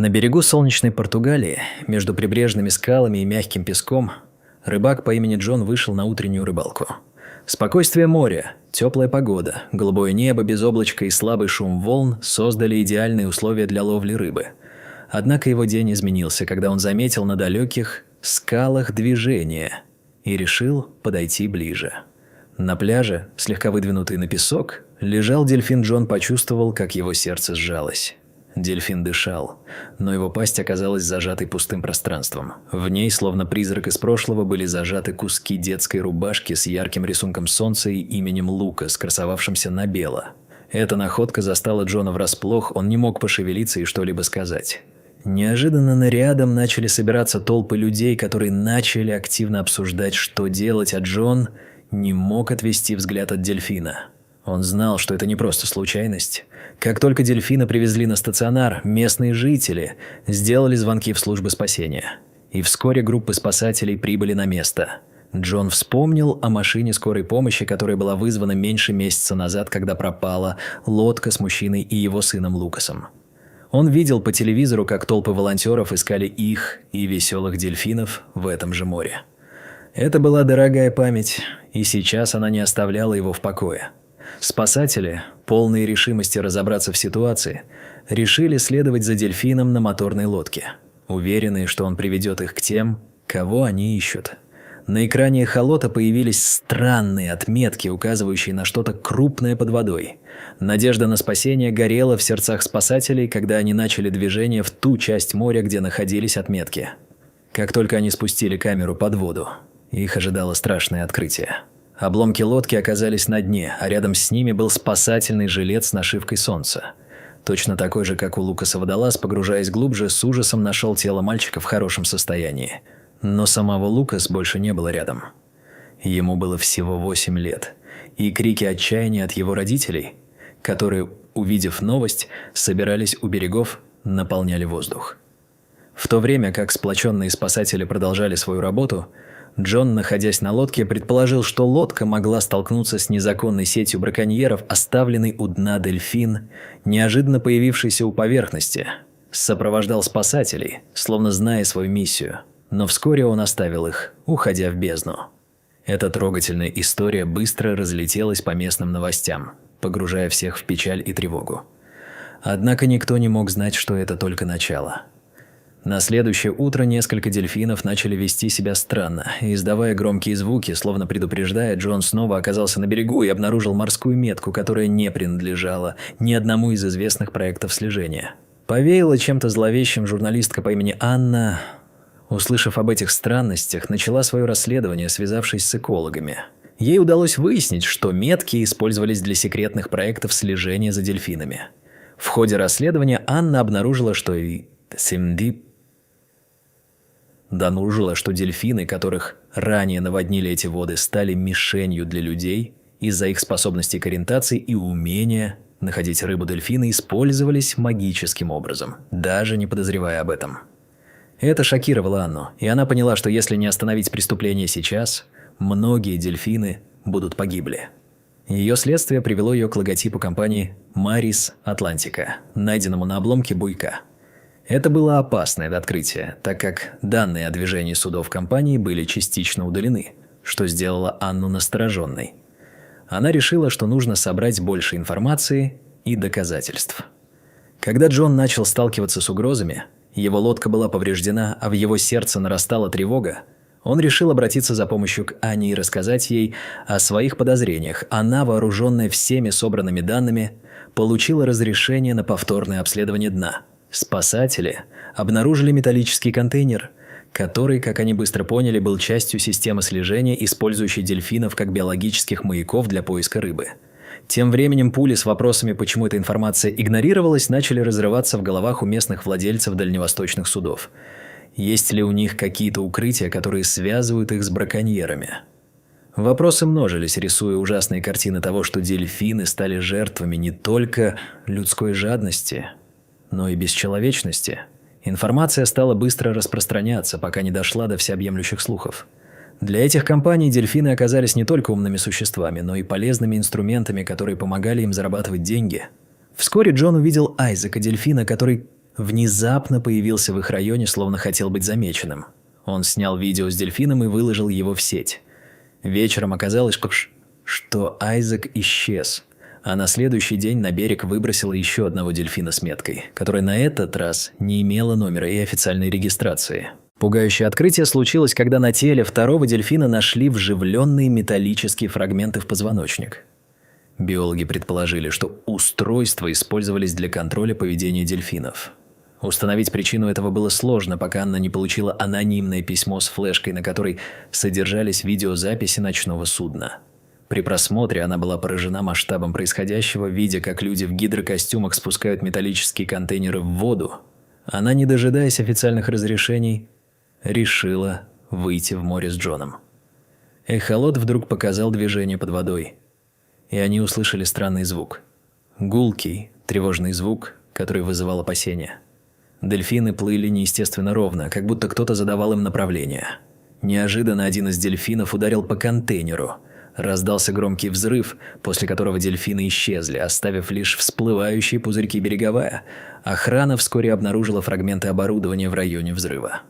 На берегу солнечной Португалии, между прибрежными скалами и мягким песком, рыбак по имени Джон вышел на утреннюю рыбалку. Спокойствие моря, теплая погода, голубое небо без облачка и слабый шум волн создали идеальные условия для ловли рыбы. Однако его день изменился, когда он заметил на далеких скалах движение и решил подойти ближе. На пляже, слегка выдвинутый на песок, лежал дельфин. Джон почувствовал, как его сердце сжалось. Дельфин дышал, но его пасть оказалась зажатой пустым пространством. В ней, словно призрак из прошлого, были зажаты куски детской рубашки с ярким рисунком солнца и именем Лукас, красовавшимся на бело. Эта находка застала Джона врасплох, он не мог пошевелиться и что-либо сказать. Неожиданно рядом начали собираться толпы людей, которые начали активно обсуждать, что делать, а Джон не мог отвести взгляд от дельфина. Он знал, что это не просто случайность. Как только дельфина привезли на стационар, местные жители сделали звонки в службы спасения. И вскоре группы спасателей прибыли на место. Джон вспомнил о машине скорой помощи, которая была вызвана меньше месяца назад, когда пропала лодка с мужчиной и его сыном Лукасом. Он видел по телевизору, как толпы волонтеров искали их и веселых дельфинов в этом же море. Это была дорогая память, и сейчас она не оставляла его в покое. Спасатели, полные решимости разобраться в ситуации, решили следовать за дельфином на моторной лодке, уверенные, что он приведет их к тем, кого они ищут. На экране эхолота появились странные отметки, указывающие на что-то крупное под водой. Надежда на спасение горела в сердцах спасателей, когда они начали движение в ту часть моря, где находились отметки. Как только они спустили камеру под воду, их ожидало страшное открытие. Обломки лодки оказались на дне, а рядом с ними был спасательный жилет с нашивкой солнца. Точно такой же, как у Лукаса водолаз, погружаясь глубже, с ужасом нашел тело мальчика в хорошем состоянии. Но самого Лукас больше не было рядом. Ему было всего 8 лет, и крики отчаяния от его родителей, которые, увидев новость, собирались у берегов, наполняли воздух. В то время как сплоченные спасатели продолжали свою работу, Джон, находясь на лодке, предположил, что лодка могла столкнуться с незаконной сетью браконьеров, оставленный у дна дельфин, неожиданно появившийся у поверхности, сопровождал спасателей, словно зная свою миссию, но вскоре он оставил их, уходя в бездну. Эта трогательная история быстро разлетелась по местным новостям, погружая всех в печаль и тревогу. Однако никто не мог знать, что это только начало. На следующее утро несколько дельфинов начали вести себя странно, издавая громкие звуки, словно предупреждая, Джон снова оказался на берегу и обнаружил морскую метку, которая не принадлежала ни одному из известных проектов слежения. Повеяла чем-то зловещим журналистка по имени Анна, услышав об этих странностях, начала свое расследование, связавшись с экологами. Ей удалось выяснить, что метки использовались для секретных проектов слежения за дельфинами. В ходе расследования Анна обнаружила, что дельфины, которых ранее наводнили эти воды, стали мишенью для людей из-за их способностей к ориентации и умения находить рыбу. Дельфины использовались магическим образом, даже не подозревая об этом. Это шокировало Анну, и она поняла, что если не остановить преступление сейчас, многие дельфины будут погибли. Ее следствие привело ее к логотипу компании Maris Atlantica, найденному на обломке буйка. Это было опасное открытие, так как данные о движении судов компании были частично удалены, что сделало Анну настороженной. Она решила, что нужно собрать больше информации и доказательств. Когда Джон начал сталкиваться с угрозами, его лодка была повреждена, а в его сердце нарастала тревога, он решил обратиться за помощью к Анне и рассказать ей о своих подозрениях. Она, вооруженная всеми собранными данными, получила разрешение на повторное обследование дна. Спасатели обнаружили металлический контейнер, который, как они быстро поняли, был частью системы слежения, использующей дельфинов как биологических маяков для поиска рыбы. Тем временем пули с вопросами, почему эта информация игнорировалась, начали разрываться в головах у местных владельцев дальневосточных судов. Есть ли у них какие-то укрытия, которые связывают их с браконьерами? Вопросы множились, рисуя ужасные картины того, что дельфины стали жертвами не только людской жадности, но и бесчеловечности. Информация стала быстро распространяться, пока не дошла до всеобъемлющих слухов. Для этих компаний дельфины оказались не только умными существами, но и полезными инструментами, которые помогали им зарабатывать деньги. Вскоре Джон увидел Айзека, дельфина, который внезапно появился в их районе, словно хотел быть замеченным. Он снял видео с дельфином и выложил его в сеть. Вечером оказалось, что Айзек исчез, а на следующий день на берег выбросило еще одного дельфина с меткой, которая на этот раз не имела номера и официальной регистрации. Пугающее открытие случилось, когда на теле второго дельфина нашли вживленные металлические фрагменты в позвоночник. Биологи предположили, что устройства использовались для контроля поведения дельфинов. Установить причину этого было сложно, пока Анна не получила анонимное письмо с флешкой, на которой содержались видеозаписи ночного судна. При просмотре она была поражена масштабом происходящего, видя, как люди в гидрокостюмах спускают металлические контейнеры в воду. Она, не дожидаясь официальных разрешений, решила выйти в море с Джоном. Эхолот вдруг показал движение под водой, и они услышали странный звук. Гулкий, тревожный звук, который вызывал опасения. Дельфины плыли неестественно ровно, как будто кто-то задавал им направление. Неожиданно один из дельфинов ударил по контейнеру. Раздался громкий взрыв, после которого дельфины исчезли, оставив лишь всплывающие пузырьки береговая. Охрана вскоре обнаружила фрагменты оборудования в районе взрыва.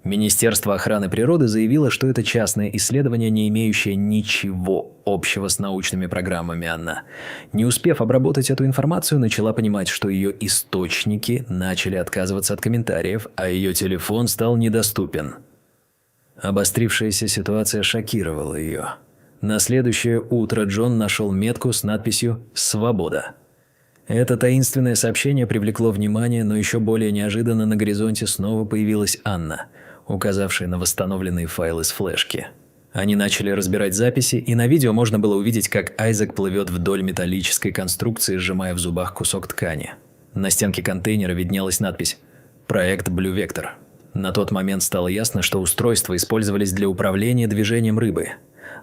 Министерство охраны природы заявило, что это частное исследование, не имеющее ничего общего с научными программами. Анна, не успев обработать эту информацию, начала понимать, что ее источники начали отказываться от комментариев, а ее телефон стал недоступен. Обострившаяся ситуация шокировала ее. На следующее утро Джон нашел метку с надписью «Свобода». Это таинственное сообщение привлекло внимание, но еще более неожиданно на горизонте снова появилась Анна, указавшая на восстановленные файлы с флешки. Они начали разбирать записи, и на видео можно было увидеть, как Айзек плывет вдоль металлической конструкции, сжимая в зубах кусок ткани. На стенке контейнера виднелась надпись «Проект Blue Vector». На тот момент стало ясно, что устройства использовались для управления движением рыбы.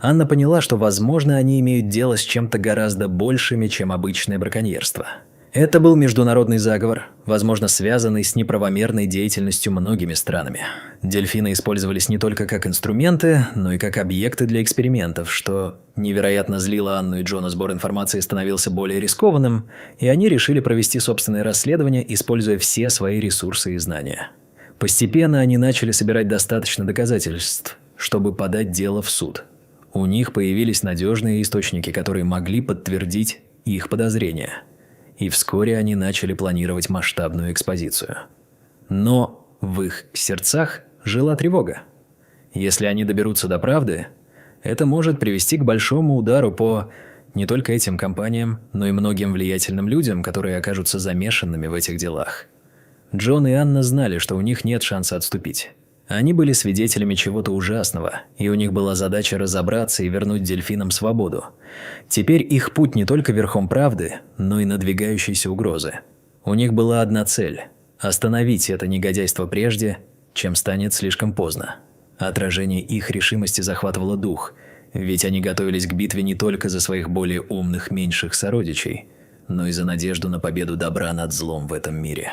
Анна поняла, что, возможно, они имеют дело с чем-то гораздо большим, чем обычное браконьерство. Это был международный заговор, возможно, связанный с неправомерной деятельностью многими странами. Дельфины использовались не только как инструменты, но и как объекты для экспериментов, что невероятно злило Анну и Джона. Сбор информации становился более рискованным, и они решили провести собственное расследование, используя все свои ресурсы и знания. Постепенно они начали собирать достаточно доказательств, чтобы подать дело в суд. У них появились надежные источники, которые могли подтвердить их подозрения. И вскоре они начали планировать масштабную экспозицию. Но в их сердцах жила тревога. Если они доберутся до правды, это может привести к большому удару по не только этим компаниям, но и многим влиятельным людям, которые окажутся замешанными в этих делах. Джон и Анна знали, что у них нет шанса отступить. Они были свидетелями чего-то ужасного, и у них была задача разобраться и вернуть дельфинам свободу. Теперь их путь не только верхом правды, но и надвигающейся угрозы. У них была одна цель – остановить это негодяйство прежде, чем станет слишком поздно. Отражение их решимости захватывало дух, ведь они готовились к битве не только за своих более умных меньших сородичей, но и за надежду на победу добра над злом в этом мире.